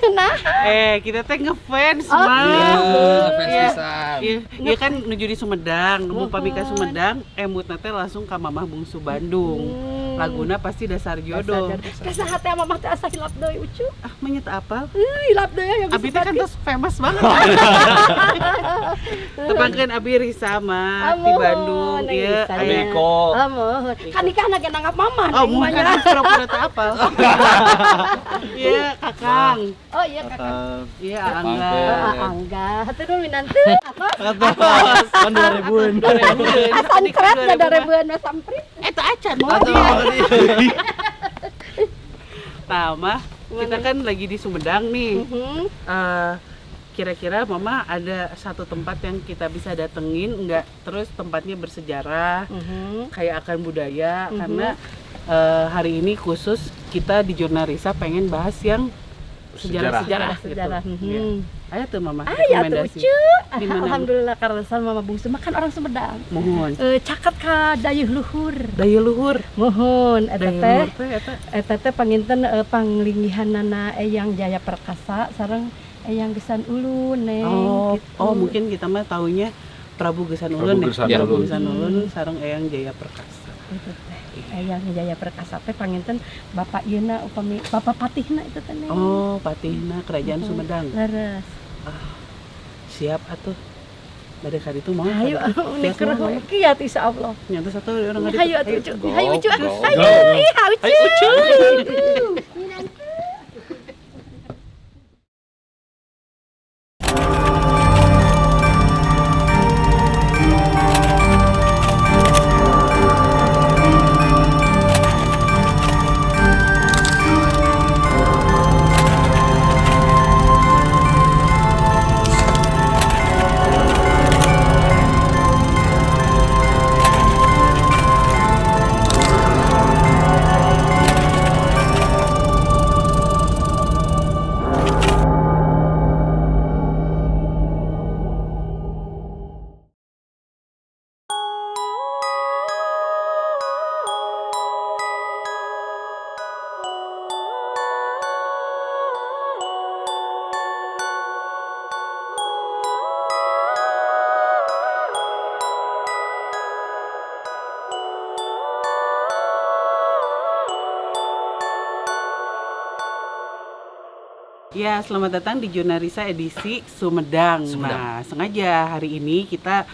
Nah, Kita teh ngefans, Oh, Mah. Fans Iya. pisan. Iya kan nuju di Sumedang, nemu pami ka Sumedang, emutna teh langsung ka Mamah Bungsu Bandung. Laguna pasti dasar jodoh. Dasar hati mamah teh asa hilap deui ucu. Ah, menyet apal. Hilap deui aya Abi teh kan tos famous banget. Tepangkeun Abi Risa mah di Bandung. Iya, aya. Beko. Amun. Kan nikahna ge nanggap mamah. Oh, bukan pura-pura teh apal. Iya, Kakang. Oh iya kakak. Iya, Angga. Angga. Atuh dulu minantu. Apa? Kan 2000-an. Asan keret da rebuan mah samprit. Eta acan mau Nah, Mah, kita kan lagi di Sumedang nih. Kira-kira Mama ada satu tempat yang kita bisa datengin enggak? Terus tempatnya bersejarah, kayak akan budaya, karena hari ini khusus kita di Jurnarisa pengen bahas yang sejarah-sejarah gitu. Iya. Ayo tuh Mama, Aya tuh rekomendasi. ucu. Di mana? Alhamdulillah karena Mama Bungsu makan orang Sumedang. Mohon. Caket ka dayeuh luhur. Daya luhur. Mohon eta Daya teh. luhur teh eta. Eta teh panginten panglinggihanana Eyang Jaya Perkasa sareng Eyang Gesan Ulun neng. Gitu. Oh mungkin kita mah taunya Prabu Gesan Ulun ya. Prabu Gesan Ulun sareng Eyang Jaya Perkasa. Itu teh. Eyang Jaya Perkasa teh panginten Bapak Yeuna upami Bapak Patihna itu teh neng. Oh, Patihna Kerajaan Sumedang. Leres. Siap atuh. Bade ka ditu mau. Hayu niker kiat insyaallah. Nyata satu orang ngadi. Hayu atuh ucu. Hayu ucu. Go. Hayu ucu. Ya, selamat datang di Jurnarisa edisi Sumedang. Nah, sengaja hari ini kita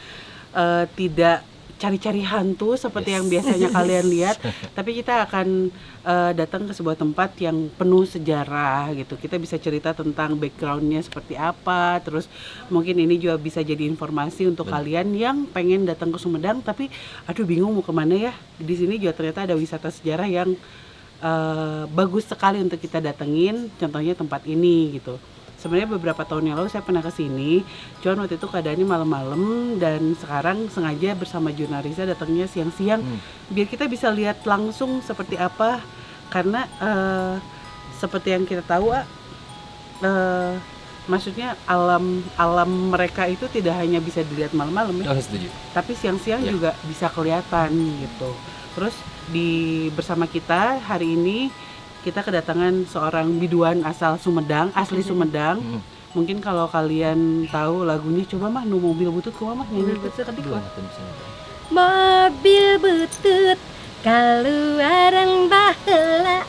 tidak cari-cari hantu seperti yang biasanya kalian lihat, tapi kita akan datang ke sebuah tempat yang penuh sejarah gitu. Kita bisa cerita tentang backgroundnya seperti apa, terus mungkin ini juga bisa jadi informasi untuk kalian yang pengen datang ke Sumedang tapi aduh bingung mau kemana ya. Di sini juga ternyata ada wisata sejarah yang bagus sekali untuk kita datengin, contohnya tempat ini gitu. Sebenarnya beberapa tahun yang lalu saya pernah ke sini, cuman waktu itu keadaannya malam-malam dan sekarang sengaja bersama Jurnarisa datangnya siang-siang biar kita bisa lihat langsung seperti apa, karena seperti yang kita tahu maksudnya alam mereka itu tidak hanya bisa dilihat malam-malam ya, Setuju. tapi siang-siang juga bisa kelihatan gitu. Terus bersama kita hari ini kita kedatangan seorang biduan asal Sumedang, asli Sumedang. Mungkin kalau kalian tahu lagunya, coba Mah nu mobil butut kumaha Mah nyanyi butut tadi kumaha. Mobil butut kaluaran baheula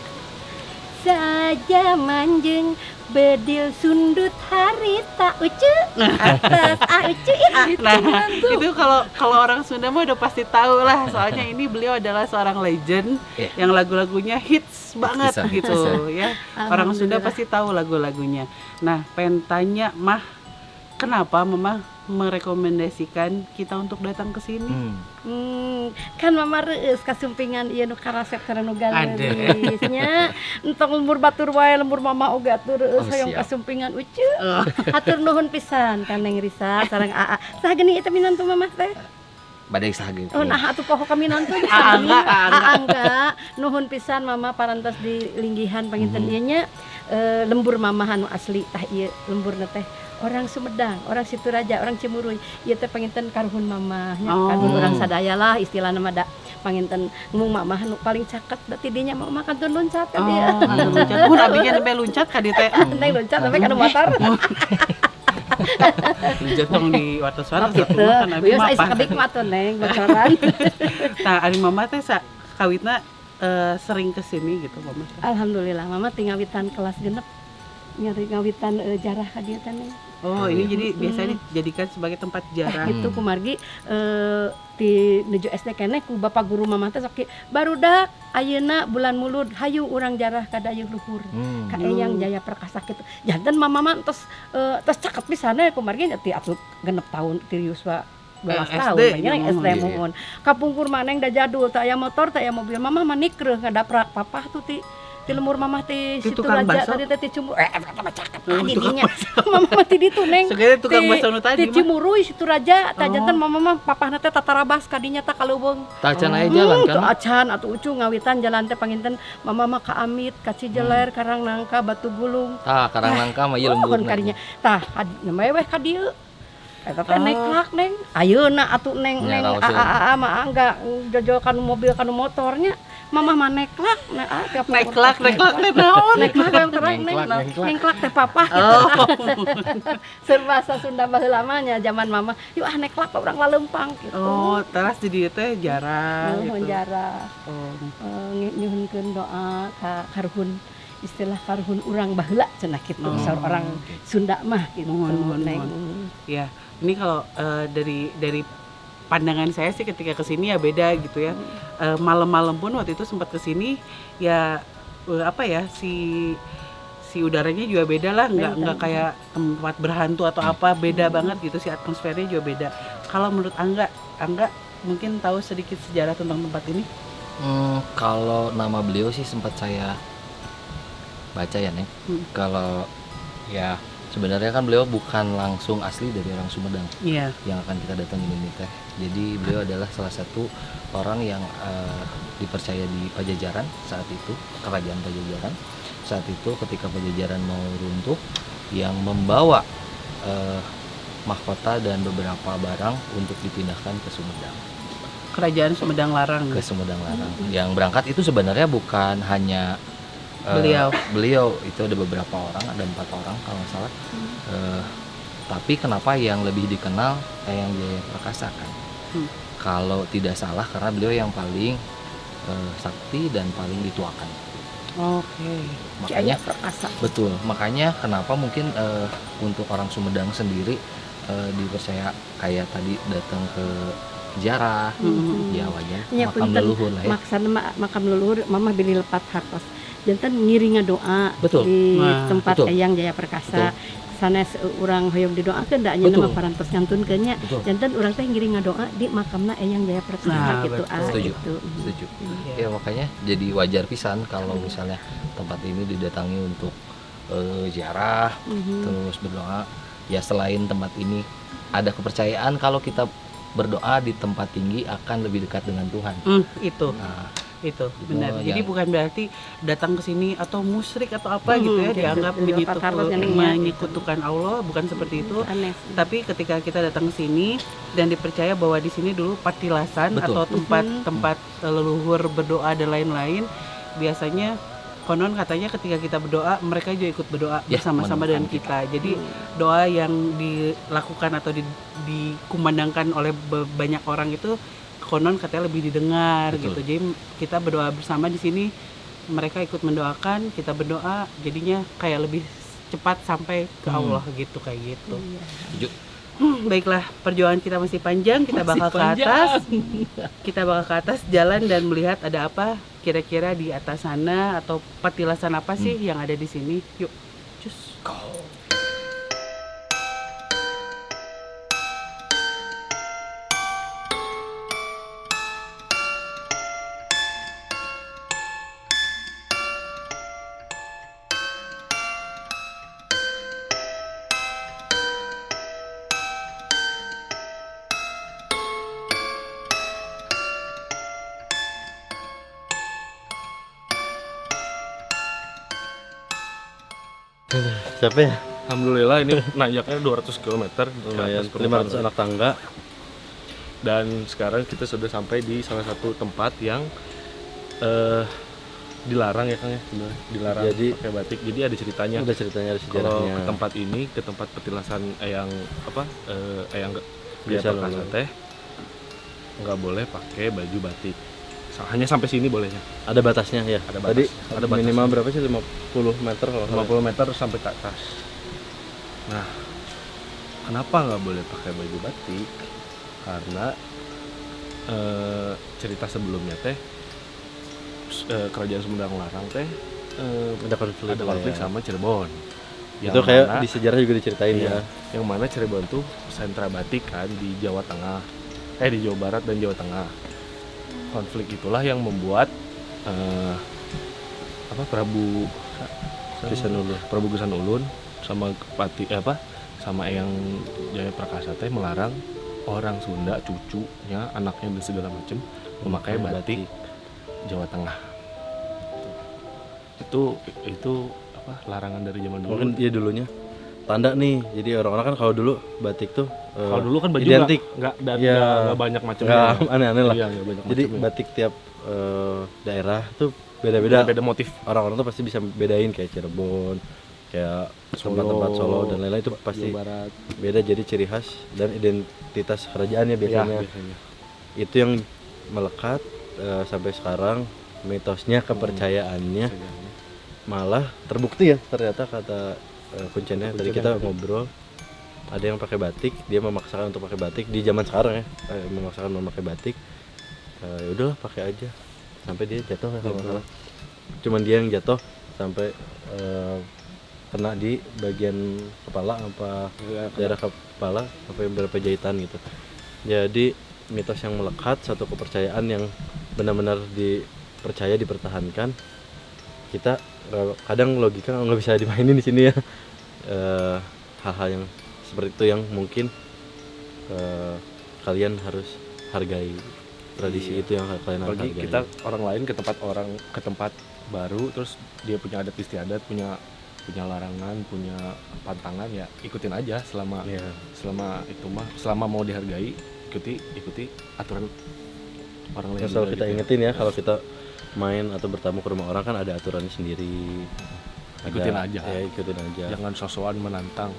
saja manjeng bedil sundut harita ucu atas ucu Nah, itu kalau orang Sunda mah udah pasti tahu lah, soalnya ini beliau adalah seorang legend yang lagu-lagunya hits banget gitu ya. Orang Sunda pasti tahu lagu-lagunya. Nah, pengen tanya Mah, kenapa Mama merekomendasikan kita untuk datang ke sini? Kan Mama reueus kasumpingan ieu nu karasep kana nu galeusnya. Entong lembur batur wae, lembur Mama oge atuh reueus hoyong kasumpingan ucu. Hatur nuhun pisan ka Neng Risa sareng Aa. Saha geuning eta minantu Mama teh? Badai sahageun. Oh nah atuh poho kami nonton Angga. Nuhun pisan Mama parantos di linggihan panginten ieu nya lembur Mama anu asli tah ieu lemburna teh orang Sumedang, orang Situraja, orang Cimuruy. Ieu teh panginten karuhun mamah nya, Oh. karuhun urang sadaya lah istilahna mah da panginten ngomong mamah nu paling caket berarti dinya mau makan tun loncat ka dia. Oh, luncat. Mun abinya sampai luncat ka dieu teh. Neng loncat sampai kana motor. Luncat tong di watos-watos Gitu. kan abi Bieu mah aya sakabik mah atuh neng bocoran. Nah, ari mama teh kawitna sering kesini gitu mama. Alhamdulillah mama tinggal witan kelas genep. Nyari ngawitan jarah ka dieu teh neng. Oh, ini jadi biasanya dijadikan sebagai tempat jarah. Itu kumargi di nuju SD keneh ku bapak guru mama teh sok barudak ayeuna bulan mulud hayu urang jarah ka dayeuh luhur ka Eyang Jaya Perkasa kitu. Janten mama mah tos cakep pisan we kumargi ti atuh genep tahun ti yuswa 12 tahun SD banyak ya, SD mohon. Kapungkur maneng da jadul teh aya motor teh aya mobil mama mah nikreuh ngadaprak papah tuh ti lemur mamah ti Di situ tukang raja baso? tadi teh ti Cimuru eta mah cakep tadi dinya. Mama mah ti ditu neng. Segede tukang baso nu tadi Ti mah. Cimuruy situ raja tah Oh. janten mama mah papahna teh tatarabas kadinya tah kaleuweung. Tacan aya jalan Teu kan. acan atuh ucu ngawitan jalan teh panginten mama mah ka Amit, ka Cijeler, Karang Nangka, Batu Gulung. Tah karang nangka mah ieu Mohon lembur. kadinya. Tah meweh ka dieu. Eta teh neklak neng. Ayeuna atuh neng Ya, neng raos ya. aa mah enggak jajal kanu mobil kanu motornya. Mama mah neklak, tiap Neklak teh naon? neklak yang terang Nengklak, neng nengklak. nengklak teh papa gitu. Serbahasa Sunda baheula mah nya zaman mama. Yuk neklak urang laleumpang gitu. Oh, teras di dieu teh jarah Nuhun gitu. jarah. Oh. Nyuhunkeun doa ka karuhun istilah karuhun urang baheula cenah kitu Oh. saur orang Sunda mah gitu. Nuhun, Neng. Ya, ini kalau dari pandangan saya sih ketika kesini ya beda gitu ya. Malam-malam pun waktu itu sempat kesini ya apa ya si udaranya juga beda lah, nggak kayak tempat berhantu atau apa, beda banget gitu, si atmosfernya juga beda. Kalau menurut Angga mungkin tahu sedikit sejarah tentang tempat ini? Kalau nama beliau sih sempat saya baca ya Neng. Kalau ya sebenarnya kan beliau bukan langsung asli dari orang Sumedang Iya. yang akan kita datangin ini teh. Jadi beliau adalah salah satu orang yang dipercaya di Pajajaran saat itu, kerajaan Pajajaran. Saat itu ketika Pajajaran mau runtuh, yang membawa mahkota dan beberapa barang untuk dipindahkan ke Sumedang. Kerajaan Sumedang Larang. Ke Sumedang Larang. Yang berangkat itu sebenarnya bukan hanya beliau itu ada beberapa orang, ada 4 orang kalau nggak salah. Tapi kenapa yang lebih dikenal Eyang Jaya Perkasa kan? Kalau tidak salah karena beliau yang paling sakti dan paling dituakan. Oke. Makanya Perkasa. betul. Makanya kenapa mungkin untuk orang Sumedang sendiri dipercaya kayak tadi datang ke jarah, ya wajar Nya makam punten, leluhur lah ya. maksana makam leluhur mama beli lepat hartos. Janten ngiringa doa Betul. di Nah, tempat betul. Eyang Jaya Perkasa. Sanes urang hoyong didoakeun da nya Betul. nama parantos nyantunkeun nya. Betul. Janten urang teh ngiringa doa di makamna Eyang Jaya Perkasa Nah, gitu. betul. Setuju. Gitu. Setuju. Iya. Ya makanya jadi wajar pisan kalau misalnya tempat ini didatangi untuk ziarah, terus berdoa. Ya selain tempat ini ada kepercayaan kalau kita berdoa di tempat tinggi akan lebih dekat dengan Tuhan. Itu Nah, benar. Oh, Jadi yang- bukan berarti datang ke sini atau musyrik atau apa gitu ya, Gitu. dianggap Di lepat hartos yang ini, menyekutukan Allah, bukan seperti itu. Aneh. Tapi ketika kita datang ke sini dan dipercaya bahwa di sini dulu patilasan Betul. atau tempat leluhur berdoa dan lain-lain, biasanya konon katanya ketika kita berdoa mereka juga ikut berdoa Ya, bersama-sama dengan menemukan kita. Jadi doa yang dilakukan atau dikumandangkan oleh banyak orang itu konon katanya lebih didengar. Betul. Gitu. Jadi kita berdoa bersama di sini, mereka ikut mendoakan, kita berdoa, jadinya kayak lebih cepat sampai ke Allah gitu, kayak gitu. setuju. Baiklah, perjuangan kita masih panjang, kita bakal ke atas. Kita bakal ke atas jalan dan melihat ada apa kira-kira di atas sana atau patilasan apa sih yang ada di sini. Yuk, cus. Siapa ya? Alhamdulillah ini nanjaknya 200 km, lumayan 500 anak tangga. Dan sekarang kita sudah sampai di salah satu tempat yang dilarang ya Kang ya, sebenarnya dilarang Jadi pakai batik. Jadi ada ceritanya. ada ceritanya, ada Kalau sejarahnya. ke tempat ini, ke tempat petilasan Eyang Eyang Gria Bisa Perkasa loh. teh nggak boleh pakai baju batik. Hanya sampai sini bolehnya. Ada batasnya ya. Ada Tadi batas. Ada batasnya. minimal berapa sih? 50 meter kalau nggak salah. 50 meter sampai ke atas. Nah, kenapa nggak boleh pakai baju batik? Karena cerita sebelumnya teh kerajaan Sumedang Larang teh Ada konflik, ada lah konflik ya. sama Cirebon. Itu kayak di sejarah juga diceritain iya, ya. yang mana Cirebon tuh sentra batik kan di Jawa Tengah, di Jawa Barat dan Jawa Tengah. Konflik itulah yang membuat Prabu Gesan Ulun sama sama Eyang Jaya Perkasa teh melarang orang Sunda, cucunya, anaknya dan segala macam memakai batik Jawa Tengah. Itu larangan dari zaman dulu. Mungkin iya dulunya tanda nih. Jadi orang-orang kan kalau dulu batik tuh Kalau dulu kan baju identik. nggak Iya. banyak macamnya. Nggak aneh-aneh lah. Iya, nggak banyak Jadi macamnya. batik tiap daerah tuh beda-beda. Beda motif. Orang-orang tuh pasti bisa bedain kayak Cirebon, kayak tempat-tempat Solo dan lain-lain itu pasti Jawa Barat. beda, jadi ciri khas dan identitas kerajaannya biasanya. Ya, biasanya. Itu yang melekat sampai sekarang, mitosnya, kepercayaannya malah terbukti ya ternyata kata kuncinya tadi kita ngobrol, ada yang pakai batik, dia memaksakan untuk pakai batik di zaman sekarang ya, memaksakan memakai batik. Ya udahlah pakai aja sampai dia jatuh ya kalau nggak salah. Cuman dia yang jatuh sampai kena di bagian kepala apa daerah kepala sampai beberapa jahitan gitu. Jadi mitos yang melekat, satu kepercayaan yang benar-benar dipercaya, dipertahankan. Kita kadang logika nggak bisa dimainin di sini ya. Hal-hal yang seperti itu yang mungkin kalian harus hargai, tradisi itu yang kalian harus Apalagi hargai. kita orang lain ke tempat baru, terus dia punya adat istiadat, punya larangan, punya pantangan, ya ikutin aja selama Iya. selama mau dihargai, ikuti aturan orang lain. Yang selalu juga kita gitu. ingetin ya, kalau kita main atau bertamu ke rumah orang kan ada aturannya sendiri. Ikutin aja. Ya, ikutin aja. Jangan sosokan menantang.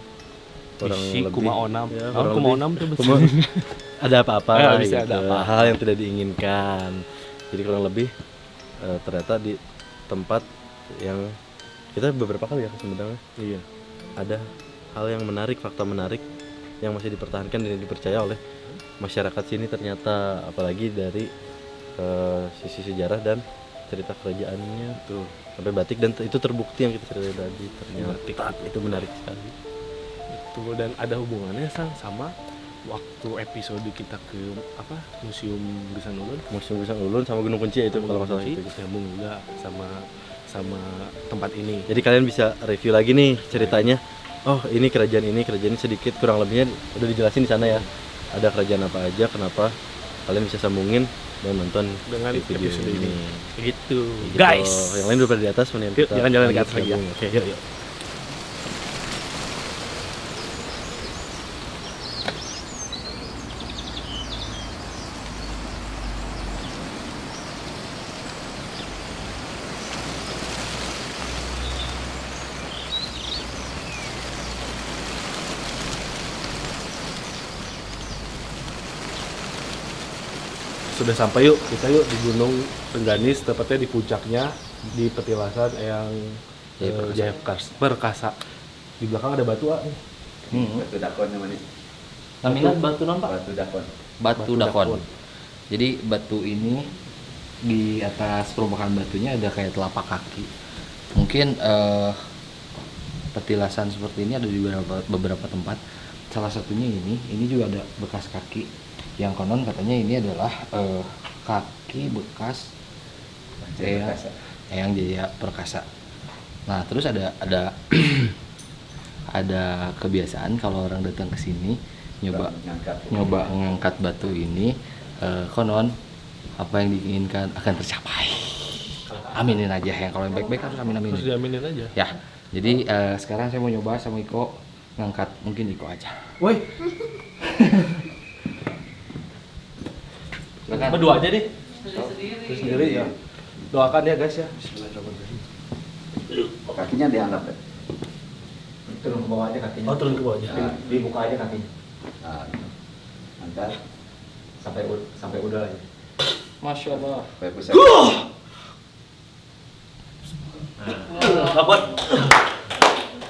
Kurang Isi lebih- kumaonam. ya, Oh, kurang kumaonam tuh Kuma- ada apa-apa Ya, lah bisa gitu. ada apa-apa. Hal yang tidak diinginkan. Jadi kurang lebih ternyata di tempat yang kita beberapa kali ya ke Sumedang, Iya. ada hal yang menarik, fakta menarik yang masih dipertahankan dan dipercaya oleh masyarakat sini ternyata, apalagi dari sisi sejarah dan cerita kerajaannya tuh sampai batik, dan itu terbukti yang kita ceritain tadi, ternyata Batik. itu menarik sekali. Tuh, dan ada hubungannya sama waktu episode kita ke Museum Gesan Ulun. Museum Gesan Ulun sama Gunung Kunci ya itu kalau masalah itu. Nyambung juga sama tempat ini. Jadi kalian bisa review lagi nih ceritanya. Oh ini kerajaan ini sedikit kurang lebihnya udah dijelasin di sana ya. Ada kerajaan apa aja, kenapa, kalian bisa sambungin dan nonton Dengan di video episode ini. Gitu, Gitu. guys. Yang lain udah pada di atas, mendingan Yuk, kita jalan-jalan ke lanjut atas lagi ya. sambung. Oke, yuk. Sudah sampai kita di Gunung Rengganis, tepatnya di puncaknya, di petilasan Eyang Jaya Perkasa. Di belakang ada batu nih. Batu dakon namanya. Namanya batu nampak? Batu dakon. Batu dakon. Jadi batu ini di atas permukaan batunya ada kayak telapak kaki. Mungkin petilasan seperti ini ada di beberapa tempat. Salah satunya ini juga ada bekas kaki. Yang konon katanya ini adalah kaki bekas Eyang Jaya Perkasa. Nah, terus ada ada kebiasaan kalau orang datang ke sini nyoba ngangkat batu ini, konon apa yang diinginkan akan tercapai. Aminin aja ya, kalau yang baik-baik harus amin-aminin. Terus diaminin aja. Ya, Jadi sekarang saya mau nyoba sama Iko ngangkat, mungkin Iko aja. Woi, Silakan. berdua aja deh. Terus sendiri ya. Doakan ya guys ya. Kakinya diangkat deh. Turun ke bawah aja kakinya. Oh, turun ke bawah aja. Dibuka aja kakinya. Nah, angkat Sampai udah aja. Masya Allah. sampai pusat. Dapat.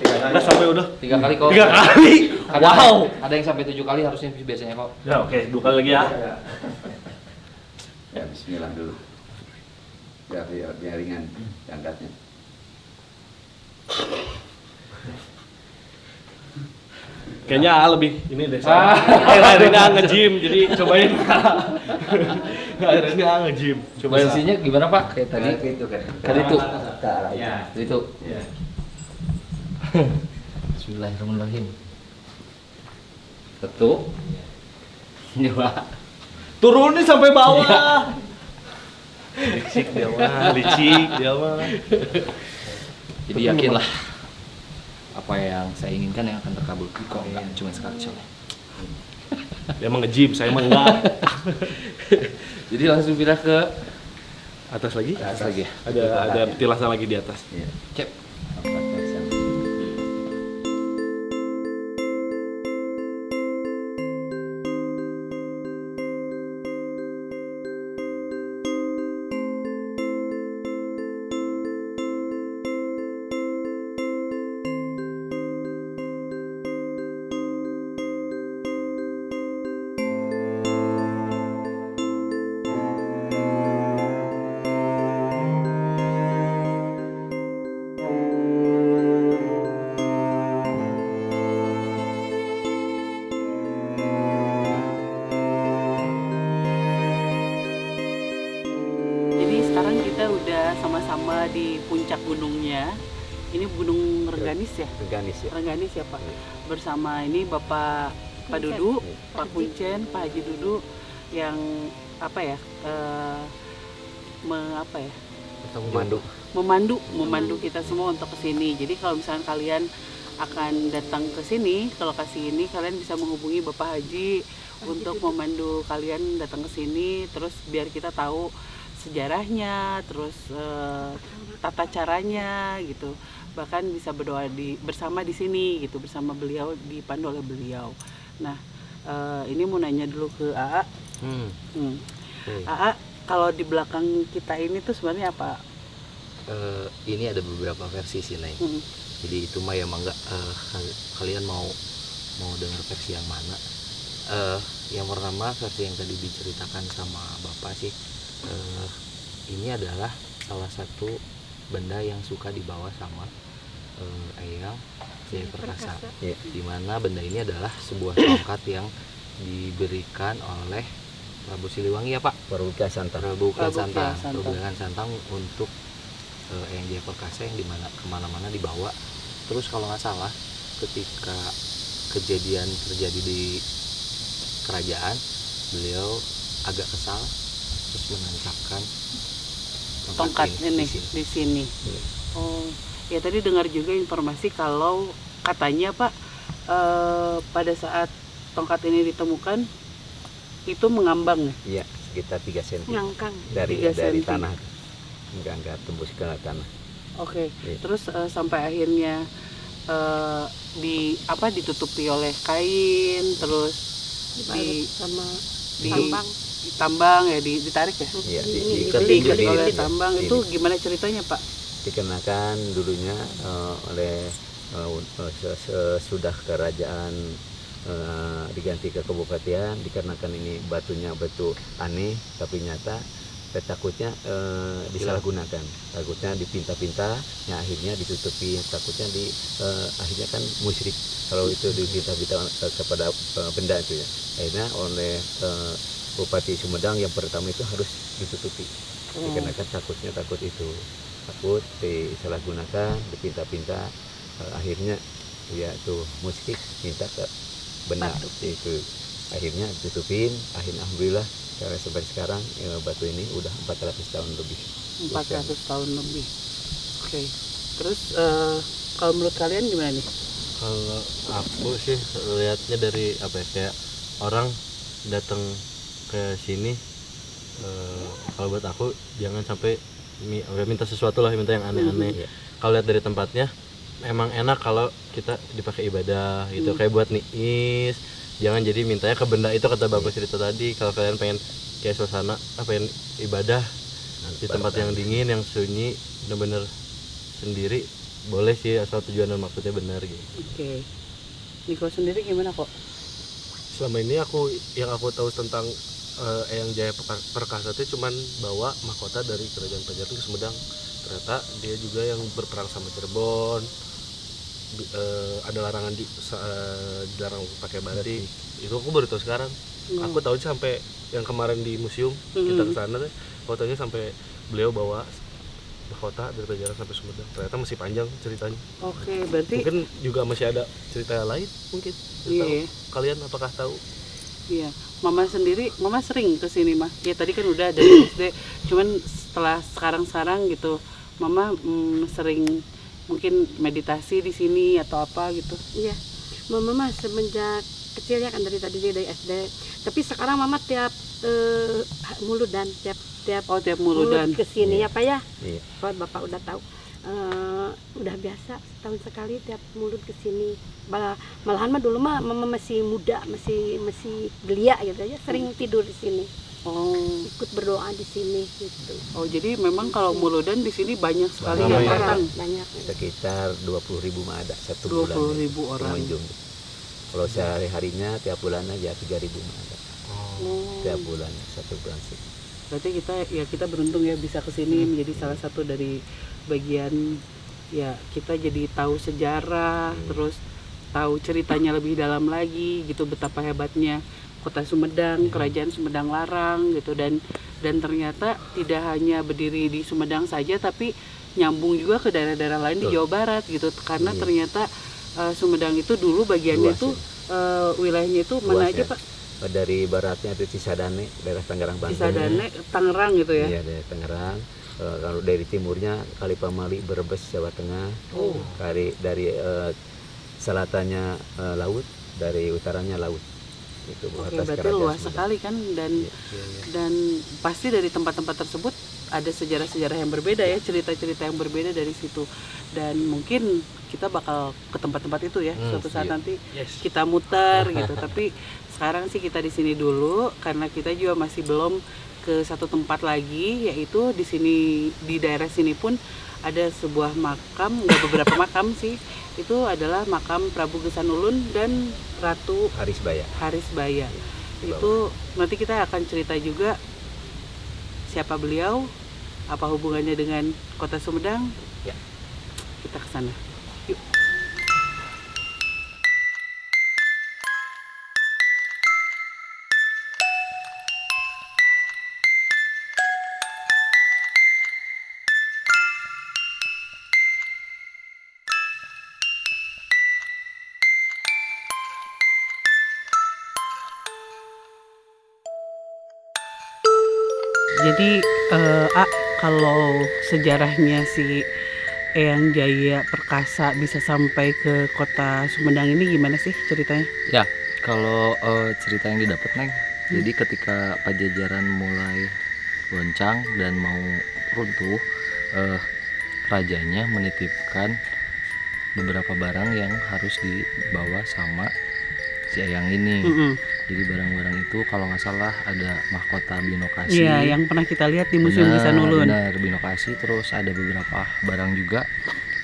Udah sampai udah. 3 kali kok. 3 kali. Wow. Ada yang sampai 7 kali harusnya biasanya kok. Ya oke, 2 kali lagi ya. Ya bismillah dulu. Biar ringan angkatnya. Kayaknya lebih ini deh. Akhirnya nge-gym, jadi cobain. Akhirnya nge-gym. Cobain. Posisinya gimana Pak? Kayak tadi. Itu kan. Tadi itu. Ke arah itu. Itu. Ya. Bismillahirrahmanirrahim. Satu. Dua. Turunin sampai bawah. Licik dia mah. Jadi yakinlah apa yang saya inginkan yang akan terkabul. Kok enggak cuma sekali soalnya. Dia emang nge-gym, saya emang enggak. Jadi langsung pindah ke Atas lagi? atas lagi ya. Ada petilasan lagi di atas. Iya. Cep. Angkat ke sana. Jadi sekarang kita udah sama-sama di puncak gunungnya. Ini Gunung Rengganis ya? Organis ya. Rengganis ya Pak. Bersama ini Bapak Pak Dudu, Pak Kuncen, Pak Haji Dudu yang apa ya? Memandu kita semua untuk kesini. Jadi kalau misalnya kalian akan datang ke sini, ke lokasi ini, kalian bisa menghubungi Bapak Haji untuk memandu kalian datang ke sini. Terus biar kita tahu sejarahnya, terus tata caranya gitu. Bahkan bisa berdoa bersama di sini gitu, bersama beliau, dipandu oleh beliau. Nah, ini mau nanya dulu ke AA. AA, kalau di belakang kita ini tuh sebenarnya apa? Ini ada beberapa versi sih Neng. Jadi itu mah ya mangga kalian mau dengar versi yang mana? Yang pertama versi yang tadi diceritakan sama Bapak sih, ini adalah salah satu benda yang suka dibawa sama Eyang Jaya Perkasa. Iya. Dimana benda ini adalah sebuah tongkat yang diberikan oleh Prabu Siliwangi ya Pak? Prabu Kian Santang. Prabu Kian Prabu Santang. Kian Santang. Prabu Kian Santang untuk Eyang Jaya Perkasa yang dimana kemana-mana dibawa. Terus kalau nggak salah ketika kejadian terjadi di kerajaan, beliau agak kesal terus menancapkan Tongkat ini di sini. di sini. Oh, ya tadi dengar juga informasi kalau katanya Pak pada saat tongkat ini ditemukan itu mengambang ya? Iya, sekitar 3 cm Ngangkang. dari 3 cm. tanah. Enggak tembus ke tanah. Oke. Iya. Terus sampai akhirnya ditutupi oleh kain, terus Dibalut sama di- tambang. ditambang ya, ditarik ya? Iya, Diikat Diikat di- oleh di- tambang. di- Itu gimana ceritanya Pak? dikenakan dulunya oleh sesudah kerajaan diganti ke kabupaten, dikarenakan ini batunya batu aneh tapi nyata, takutnya disalahgunakan, takutnya dipinta-pinta, ya akhirnya ditutupi, takutnya akhirnya kan musyrik kalau itu dipinta-pinta kepada benda itu ya. Akhirnya oleh Bupati Sumedang yang pertama itu harus ditutupi, dikarenakan takut disalahgunakan, dipinta-pinta, akhirnya ya itu musyrik, minta ke benda itu, akhirnya ditutupin. Akhirnya alhamdulillah sampai sekarang batu ini udah 400 tahun lebih. 400 tahun lebih. Oke. Terus Kalau menurut kalian gimana nih? Kalau aku sih lihatnya dari apa ya, kayak orang datang ke sini, kalau buat aku jangan sampai minta sesuatu lah, minta yang aneh-aneh. Kalau lihat dari tempatnya emang enak kalau kita dipakai ibadah gitu, kayak buat niis. Jangan jadi mintanya ke benda itu, kata bapak cerita tadi. Kalau kalian pengen kayak suasana pengen ibadah di tempat yang dingin, yang sunyi, bener-bener sendiri, boleh sih asal tujuan dan maksudnya benar gitu. Oke. Niko sendiri gimana kok? Selama ini yang aku tahu tentang Eyang Jaya Perkasa itu cuman bawa mahkota dari kerajaan Pajajaran ke Sumedang. Ternyata dia juga yang berperang sama Cirebon. Ada larangan dilarang pakai batik. Itu aku baru tahu sekarang. Aku tahu sampai yang kemarin di museum kita ke sana, fotonya sampai beliau bawa mahkota dari Pajajaran sampai Sumedang. Ternyata masih panjang ceritanya. Oke, berarti Mungkin juga masih ada cerita lain mungkin. Iya. Tahu. Kalian apakah tahu? iya. Mama sendiri, Mama sering ke sini mah. Ya tadi kan udah dari SD. Cuman setelah sekarang gitu, Mama sering mungkin meditasi di sini atau apa gitu. Iya, mama mah semenjak kecil ya kan, dari tadi dia dari SD. Tapi sekarang mama tiap muludan, tiap Oh, tiap muludan. ke sini ya Pak ya. Iya. Kalau Bapak udah tahu, udah biasa setahun sekali tiap mulut ke sini. Malahan mah dulu mah mama masih muda, masih belia gitu aja, sering tidur di sini. Oh. Ikut berdoa di sini gitu. Oh, jadi memang kalau muludan di sini banyak sekali Banyak. yang datang. Banyak. Sekitar 20.000 mah ada satu bulan 20.000 orang. pengunjung. Kalau sehari-harinya tiap bulan aja 3.000 mah ada. Oh. Tiap bulan, satu bulan sih. Berarti kita beruntung ya bisa ke sini menjadi salah satu dari bagian, ya kita jadi tahu sejarah, terus tahu ceritanya lebih dalam lagi gitu, betapa hebatnya Kota Sumedang, Kerajaan Sumedang Larang gitu, dan ternyata tidak hanya berdiri di Sumedang saja tapi nyambung juga ke daerah-daerah lain di Jawa Barat gitu, karena ternyata Sumedang itu dulu bagiannya Luas, tuh wilayahnya itu mana Luas, aja ya. Pak? Dari baratnya itu Cisadane, daerah Tangerang Banten. Cisadane, Tangerang gitu ya? Iya, daerah Tangerang. Kalau dari timurnya Kalipamali, Brebes, Jawa Tengah. Dari selatannya laut, dari utaranya laut. Itu Oke, batas berarti kerajaan luas Sumedang. sekali kan, dan pasti dari tempat-tempat tersebut ada sejarah-sejarah yang berbeda ya, cerita-cerita yang berbeda dari situ, dan mungkin kita bakal ke tempat-tempat itu ya suatu saat nanti kita muter gitu. Tapi sekarang sih kita di sini dulu karena kita juga masih belum ke satu tempat lagi, yaitu di sini, di daerah sini pun ada sebuah makam, nggak beberapa makam sih, itu adalah makam Prabu Gesanulun dan Ratu Harisbaya. Itu nanti kita akan cerita juga siapa beliau, apa hubungannya dengan Kota Sumedang. Ya. Kita ke sana. Yuk. Jadi kalau sejarahnya si Eyang Jaya Perkasa bisa sampai ke Kota Sumedang ini gimana sih ceritanya? Ya, kalau cerita yang didapat Neng, jadi ketika Pajajaran mulai goncang dan mau runtuh, rajanya menitipkan beberapa barang yang harus dibawa sama si Eyang ini. Jadi barang-barang itu kalau nggak salah ada mahkota binokasi. Iya, yang pernah kita lihat di Museum Gesanulun. Benar, binokasi, terus ada beberapa barang juga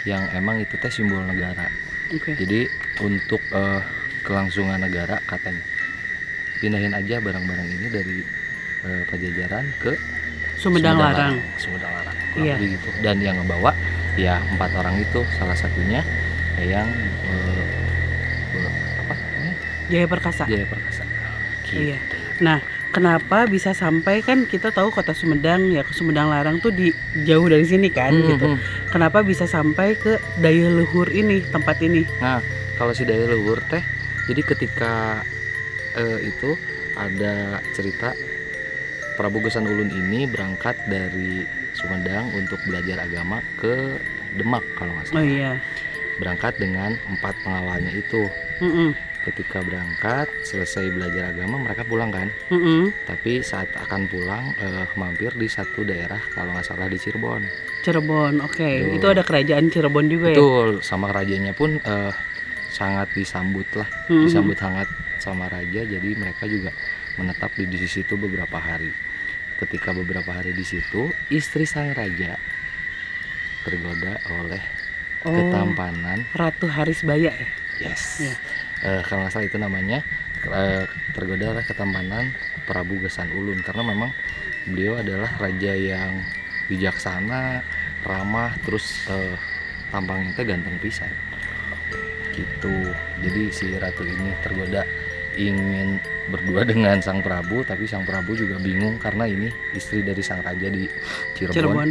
yang emang itu teh simbol negara. Oke. Jadi untuk kelangsungan negara katanya pindahin aja barang-barang ini dari Pajajaran ke Sumedang Larang. Sumedang Larang. Iya. Gitu. Dan yang ngebawa ya 4 orang itu, salah satunya yang apa namanya? Jaya Perkasa. Jaya Perkasa. Gitu. Iya. Nah, kenapa bisa sampai, kan kita tahu Kota Sumedang ya, ke Sumedang Larang tuh jauh dari sini kan gitu. Kenapa bisa sampai ke Daya Luhur ini, tempat ini? Nah, kalau si Daya Luhur teh, jadi ketika itu ada cerita Prabu Gesanulun ini berangkat dari Sumedang untuk belajar agama ke Demak kalau nggak salah. Oh iya. berangkat dengan 4 pengawalnya itu. Mm-mm. Ketika berangkat selesai belajar agama mereka pulang kan, Mm-mm. tapi saat akan pulang mampir di satu daerah kalau nggak salah di Cirebon. Cirebon, oke. Betul. Itu ada kerajaan Cirebon juga ya? Betul, sama rajanya pun sangat disambut lah, Mhm. disambut hangat sama raja. Jadi mereka juga menetap di situ beberapa hari. Ketika beberapa hari di situ, istri sang raja tergoda oleh Oh, ketampanan. Ratu Harisbaya ya? Yes. Iya. Kalau nggak salah itu namanya, tergoda oleh ketampanan Prabu Gesan Ulun, karena memang beliau adalah raja yang bijaksana, ramah, terus tampangnya teh ganteng pisan gitu. Jadi si ratu ini tergoda ingin berdua dengan sang Prabu, tapi sang Prabu juga bingung karena ini istri dari sang raja di Cirebon.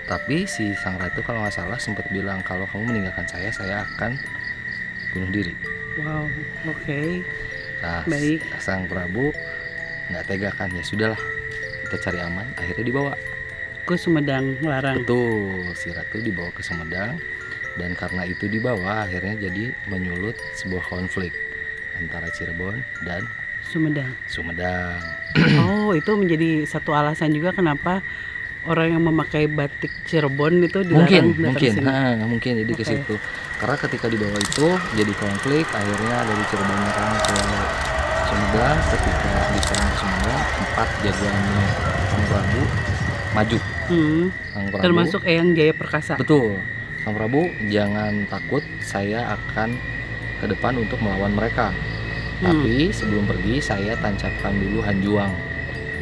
Tapi si sang ratu kalau nggak salah sempat bilang, kalau kamu meninggalkan saya akan bunuh diri. Wow, oke. Nah, Baik. sang Prabu nggak tega kan, ya sudahlah kita cari aman. Akhirnya dibawa. Ke Sumedang Larang. Betul, si ratu dibawa ke Sumedang, dan karena itu dibawa akhirnya jadi menyulut sebuah konflik antara Cirebon dan Sumedang. Sumedang. Oh, itu menjadi satu alasan juga kenapa orang yang memakai batik Cirebon itu dilarang datang ke sini. Mungkin jadi ke Oke. situ. Karena ketika dibawa itu jadi konflik, akhirnya dari Cirebon nyerang ke Sumedang. Ketika diserang ke Sumedang, 4 jagoannya sang Prabu maju. Sang Prabu, Termasuk Eyang Jaya Perkasa. betul. Sang Prabu, jangan takut, saya akan ke depan untuk melawan mereka. Tapi sebelum pergi saya tancapkan dulu hanjuang.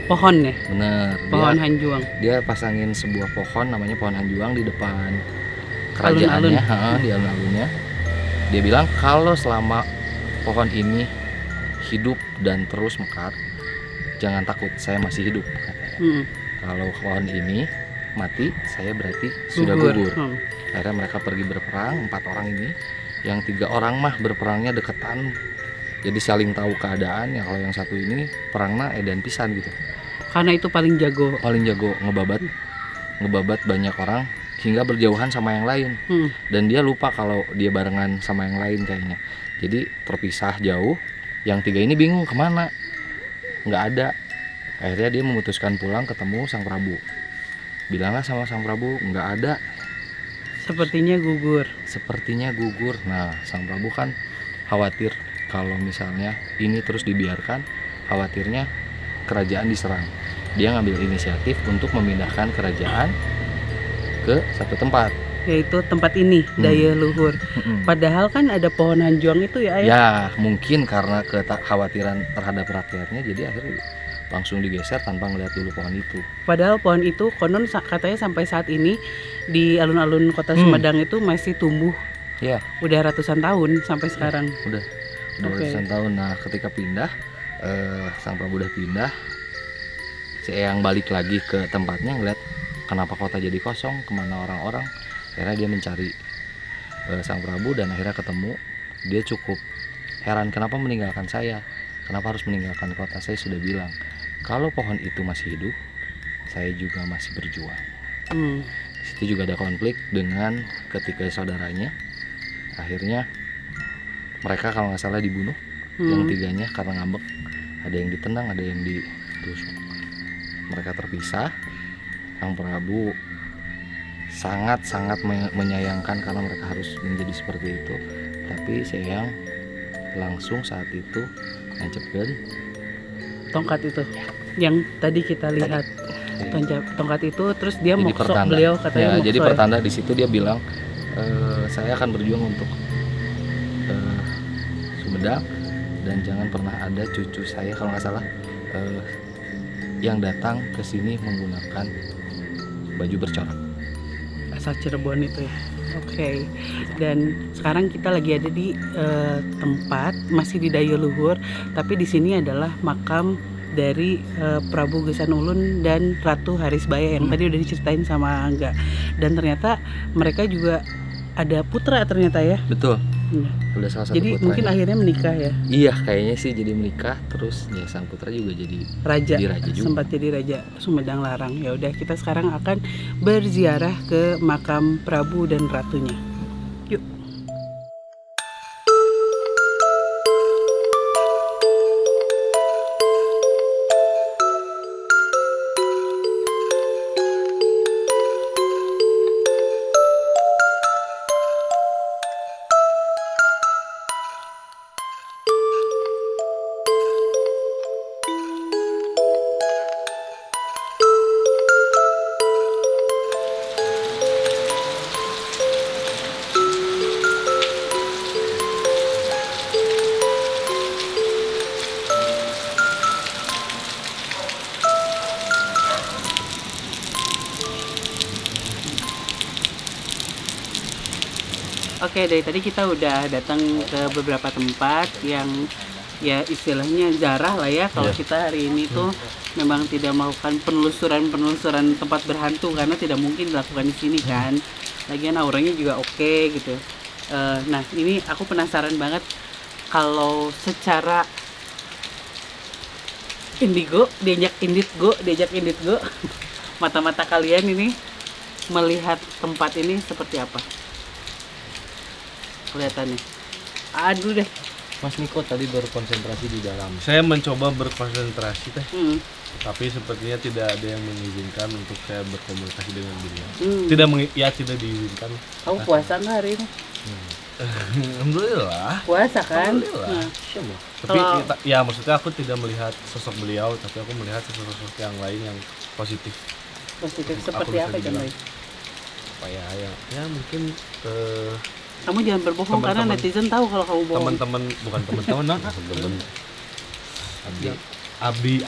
Pohon ya, Bener. pohon hanjuang. Dia pasangin sebuah pohon namanya pohon hanjuang di depan kerajaannya, di alun-alunnya. Dia bilang kalau selama pohon ini hidup dan terus mekar, jangan takut, saya masih hidup, katanya. Kalau pohon ini mati, saya berarti sudah gugur. Akhirnya mereka pergi berperang, 4 orang ini. Yang 3 orang mah berperangnya deketan, jadi saling tahu keadaan. Ya kalau yang satu ini perangnya edan pisan gitu. Karena itu paling jago. Paling jago ngebabat banyak orang hingga berjauhan sama yang lain. Dan dia lupa kalau dia barengan sama yang lain kayaknya. Jadi terpisah jauh. Yang 3 ini bingung kemana, nggak ada. Akhirnya dia memutuskan pulang ketemu sang Prabu. Bilanglah sama sang Prabu, nggak ada. Sepertinya gugur. Sepertinya gugur. Nah, sang Prabu kan khawatir kalau misalnya ini terus dibiarkan, khawatirnya kerajaan diserang. Dia ngambil inisiatif untuk memindahkan kerajaan ke satu tempat. Yaitu tempat ini, Daya Luhur. Padahal kan ada pohon hanjuang itu ya, Ayah? Ya, mungkin karena kekhawatiran terhadap rakyatnya, jadi akhirnya langsung digeser tanpa ngeliat dulu pohon itu. Padahal pohon itu konon katanya sampai saat ini di alun-alun kota Sumedang itu masih tumbuh. Ya, Udah ratusan tahun sampai sekarang. udah Oke. ratusan tahun. Nah, ketika pindah, sang Prabu udah pindah, si Eyang balik lagi ke tempatnya, ngeliat kenapa kota jadi kosong, kemana orang-orang. Akhirnya dia mencari sang Prabu dan akhirnya ketemu. Dia cukup heran, kenapa meninggalkan saya, kenapa harus meninggalkan kota. Saya sudah bilang kalau pohon itu masih hidup, saya juga masih berjuang. Di situ juga ada konflik dengan ketiga saudaranya. Akhirnya mereka kalau nggak salah dibunuh, yang 3-nya karena ngambek. Ada yang ditendang, ada yang ditusuk. Mereka terpisah. Sang Prabu sangat-sangat menyayangkan karena mereka harus menjadi seperti itu. Tapi Eyang langsung saat itu nancapkan Tongkat itu yang tadi kita lihat. Tongkat itu terus dia jadi moksok pertanda. beliau katanya Ya, moksok jadi ya. pertanda di situ dia bilang saya akan berjuang untuk Sumedang dan jangan pernah ada cucu saya kalau nggak salah yang datang ke sini menggunakan baju bercorak. Asal Cirebon itu ya. Oke. Dan sekarang kita lagi ada di tempat masih di Daya Luhur, tapi di sini adalah makam dari Prabu Gesan Ulun dan Ratu Harisbaya yang tadi udah diceritain sama Angga. Dan ternyata mereka juga ada putra ternyata ya. Betul. Nah, Udah salah satu jadi putranya. mungkin akhirnya menikah ya. Iya, kayaknya sih jadi menikah, terus ya sang putra juga jadi Raja, juga. sempat jadi raja Sumedang Larang. Ya udah, kita sekarang akan berziarah ke makam Prabu dan ratunya. Yuk. Oke, dari tadi kita udah datang ke beberapa tempat yang ya istilahnya jarah lah ya kalau kita hari ini tuh memang tidak melakukan penelusuran tempat berhantu karena tidak mungkin dilakukan di sini kan. Lagian auranya juga oke gitu. Nah, ini aku penasaran banget kalau secara diajak indigo, mata-mata kalian ini melihat tempat ini seperti apa? Kelihatannya. Aduh deh. Mas Niko tadi berkonsentrasi di dalam. Saya mencoba berkonsentrasi teh, Hmm. tapi sepertinya tidak ada yang mengizinkan untuk saya berkomunikasi dengan beliau. Hmm. Tidak diizinkan. Kamu puasa nggak hari ini? Alhamdulillah. Puasa kan? Alhamdulillah. Nah, Tapi Kalau- ya maksudnya aku tidak melihat sosok beliau, tapi aku melihat sosok-sosok yang lain yang positif. positif Aku seperti bisa apa dibilang. contohnya? Apa ya mungkin Kamu jangan berbohong karena Teman-teman. netizen tahu kalau kamu bohong. teman-teman bukan teman-teman non Abdi. Abi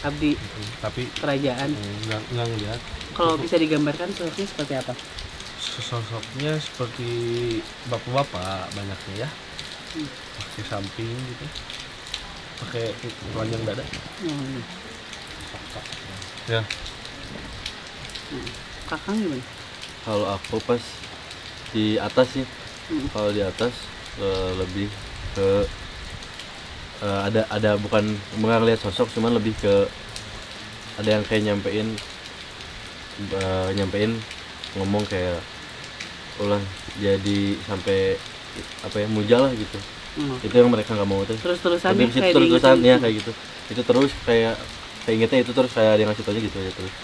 Abdi tapi kerajaan. nggak ngelihat Kalau bisa digambarkan sosoknya seperti apa? sosoknya seperti bapak-bapak banyaknya ya, pakai samping gitu, pakai telanjang dada Hmm. ya. Kakang gimana? Kalau aku pas di atas sih, kalau di atas lebih ke ada bukan ngeliat sosok, cuman lebih ke ada yang kayak nyampein ngomong kayak ulah jadi sampai apa ya mujalah gitu. Itu yang mereka nggak mau tuh. Terus-terusan Tapi nih itu kayak terus-terusan diingetin. ya kayak gitu. Itu terus kayak ingetnya itu terus kayak dia ngasih tau aja gitu aja terus.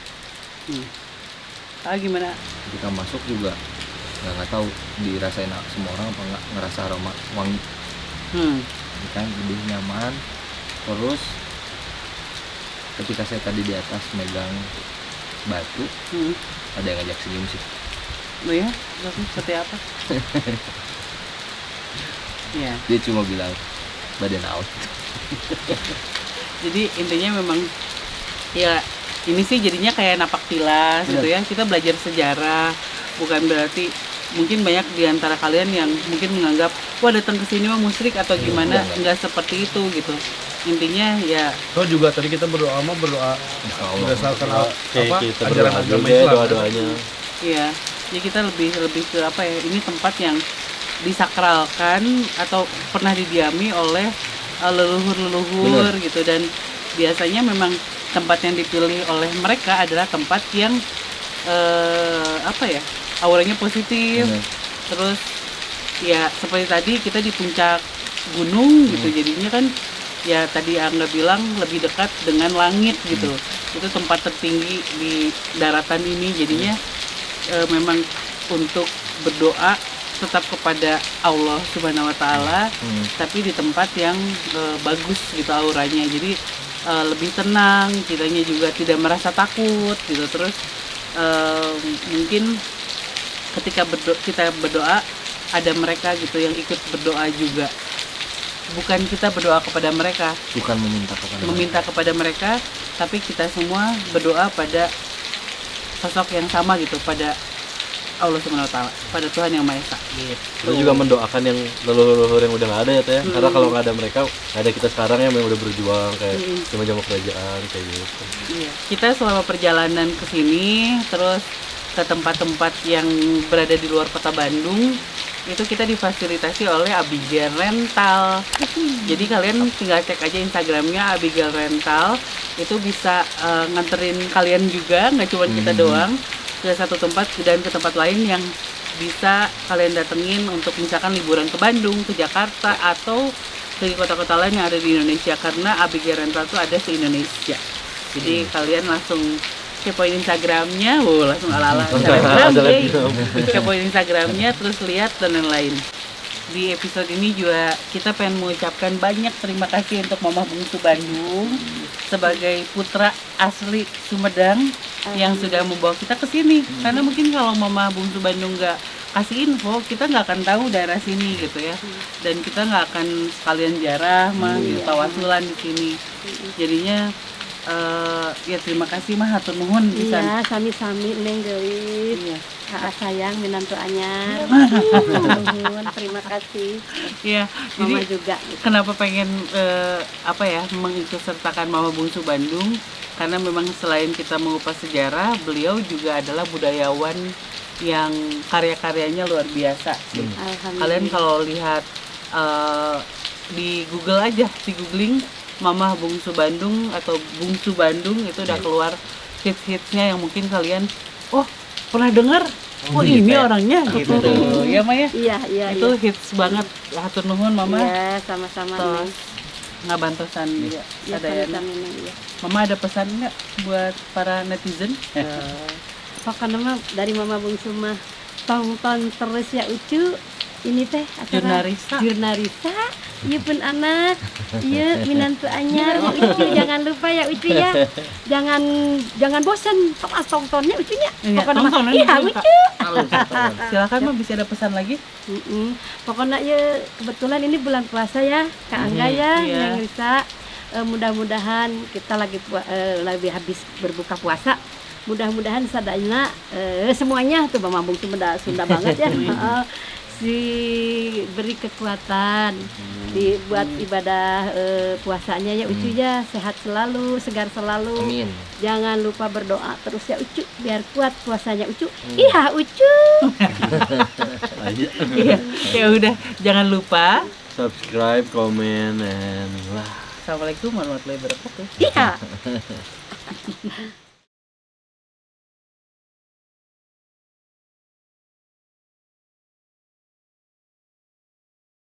Gimana? Ketika masuk juga nggak tahu dirasain semua orang apa nggak ngerasa aroma wangi. Kan lebih nyaman. Terus ketika saya tadi di atas megang batu, ada yang ngajak senyum sih. Oh ya? Sosoknya seperti apa? Ya. Dia cuma bilang badan out. Jadi intinya memang ya ini sih jadinya kayak napak tilas gitu ya. Kita belajar sejarah, bukan berarti mungkin banyak di antara kalian yang mungkin menganggap wah datang ke sini mah musyrik atau gimana, enggak seperti itu gitu. Intinya ya Toh juga tadi kita berdoa berdasarkan apa Kita ajaran berdoa agama juga Islam. doa-doanya. ya jadi kita lebih ke apa ya, ini tempat yang disakralkan atau pernah didiami oleh leluhur-leluhur gitu, dan biasanya memang tempat yang dipilih oleh mereka adalah tempat yang apa ya, auranya positif. Terus ya seperti tadi kita di puncak gunung gitu, jadinya kan ya tadi Angga bilang lebih dekat dengan langit gitu. Itu tempat tertinggi di daratan ini, jadinya memang untuk berdoa tetap kepada Allah Subhanahu wa taala, tapi di tempat yang bagus gitu auranya. Jadi lebih tenang, kitanya juga tidak merasa takut gitu. Terus mungkin ketika kita berdoa ada mereka gitu yang ikut berdoa juga. Bukan kita berdoa kepada mereka, Bukan meminta kepada mereka, tapi kita semua berdoa pada sosok yang sama gitu, pada Allah Subhanahu wa taala, pada Tuhan yang Maha Esa gitu. Kita juga mendoakan yang leluhur yang udah nggak ada ya teh. Karena kalau nggak ada mereka, nggak ada kita sekarang yang udah berjuang kayak zaman kerajaan kayak gitu. Iya. Kita selama perjalanan ke sini, terus ke tempat-tempat yang berada di luar kota Bandung, itu kita difasilitasi oleh Abigail Rental. Jadi kalian tinggal cek aja Instagramnya Abigail Rental, itu bisa nganterin kalian juga, nggak cuma kita doang, ke satu tempat dan ke tempat lain yang bisa kalian datengin untuk misalkan liburan ke Bandung, ke Jakarta, atau ke kota-kota lain yang ada di Indonesia, karena Abigail Rental itu ada se-Indonesia. Jadi kalian langsung kepoin Instagramnya, langsung ala-ala selebgram, kepoin Instagramnya, terus lihat dan lain-lain. Di episode ini juga kita pengen mengucapkan banyak terima kasih untuk Mama Bungsu Bandung sebagai putra asli Sumedang yang sudah membawa kita ke sini. Karena mungkin kalau Mama Bungsu Bandung nggak kasih info, kita nggak akan tahu daerah sini gitu ya. Dan kita nggak akan sekalian jarah, tawasulan di sini. Jadinya Ya terima kasih mah hatur nuhun pisan. Iya, sami-sami neng geulis. Iya. Aa sayang minantu anyar. Nuhun, terima kasih. Iya, Mama jadi juga. kenapa pengen mengikutsertakan Mama Bungsu Bandung? Karena memang selain kita mengupas sejarah, beliau juga adalah budayawan yang karya-karyanya luar biasa sih. Alhamdulillah. Kalian kalau lihat di Google aja, di googling Mama Bungsu Bandung atau Bungsu Bandung itu udah keluar hits-hitsnya yang mungkin kalian pernah dengar. Oh ini orangnya gitu. Ya Maya. Iya, iya, Itu iya. hits banget. Hatur nuhun Mama. Iya, sama-sama Tos neng. ngabantosan Iya, sadayana. sama-sama neng. Iya. Mama ada pesan nggak buat para netizen? Pokoknya mah dari Mama Bungsu mah tonton terus ya Ucu. Ini teh acara Jurnarisa. Jurnarisa. Iya pun anak. Iya minantu anyar ya Ucu. Jangan lupa ya Ucu ya. Jangan bosan tontonnya Ucunya. Iya, Pokoknya mah, tontonan iya juga. Ucu. Silakan Mah, bisa ada pesan lagi? Pokoknya ya kebetulan ini bulan puasa ya Kak Angga ya, Iya. Neng Risa. Mudah-mudahan kita lagi habis berbuka puasa. Mudah-mudahan sadayana semuanya tuh Mama Bungsu Sunda banget ya. Beri kekuatan dibuat ibadah puasanya ya Ucu ya, sehat selalu, segar selalu. Amin. Jangan lupa berdoa terus ya Ucu biar kuat puasanya Ucu. Iya Ucu. Iya. Ya udah, jangan lupa. Subscribe, comment, and lah. Assalamualaikum warahmatullahi wabarakatuh. Iya.